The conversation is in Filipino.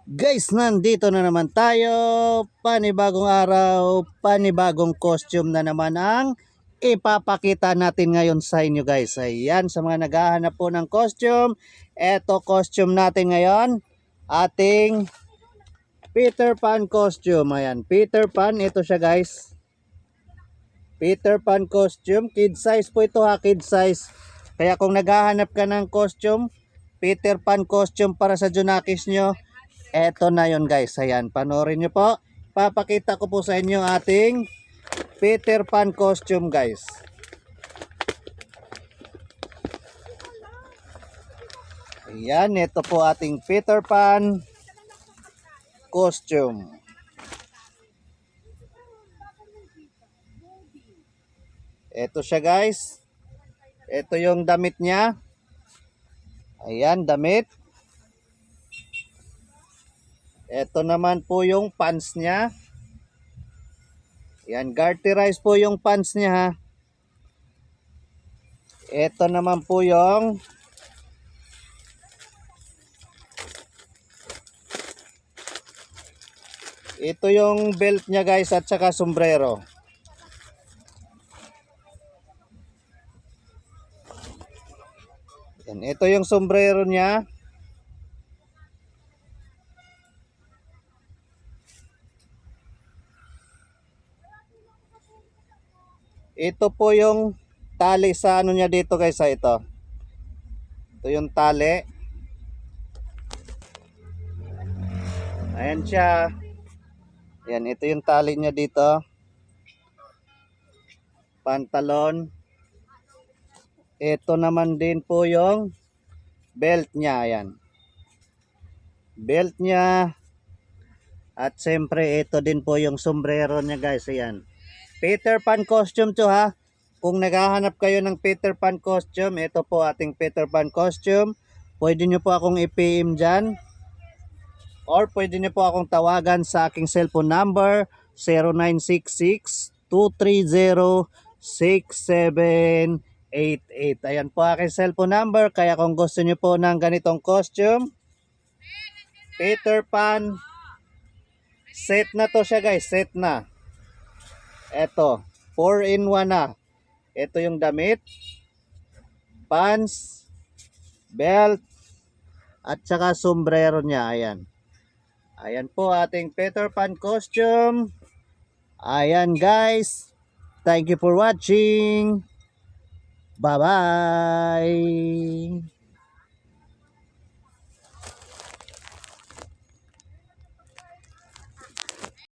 Guys, nandito na naman tayo. Panibagong araw, panibagong costume na naman ang ipapakita natin ngayon sa inyo guys. Ayan, sa mga naghahanap po ng costume, eto costume natin ngayon, ating Peter Pan costume. Ayan, Peter Pan, ito siya guys. Peter Pan costume, kid size po ito ha, kid size. Kaya kung naghahanap ka ng costume, Peter Pan costume para sa Junakis nyo, eto na yon guys. Ayan, panoorin nyo po. Papakita ko po sa inyo ating Peter Pan costume guys. Ayan, ito po ating Peter Pan costume. Ito siya guys. Ito yung damit niya. Ayan, damit. Ito naman po yung pants niya. Ayan, garterize po yung pants niya ha. Ito naman po yung belt niya guys at saka sombrero. Yan, ito yung sombrero niya. Ito po yung tali sa ano niya dito guys, ito. Ito yung tali. Ayan siya. Yan, ito yung tali niya dito. Pantalon. Ito naman din po yung belt niya, ayan. Belt niya. At siyempre ito din po yung sombrero niya guys, ayan. Peter Pan costume to ha. Kung naghahanap kayo ng Peter Pan costume, ito po ating Peter Pan costume. Pwede nyo po akong i-PM dyan. Or pwede nyo po akong tawagan sa aking cellphone number 0966-230-6788. Ayan po aking cellphone number. Kaya kung gusto nyo po ng ganitong costume, Peter Pan, set na to siya guys, set na. Eto, 4-in-1 na. Ito yung damit, pants, belt, at saka sombrero niya. Ayan. Ayan po ating Peter Pan costume. Ayan guys. Thank you for watching. Bye-bye.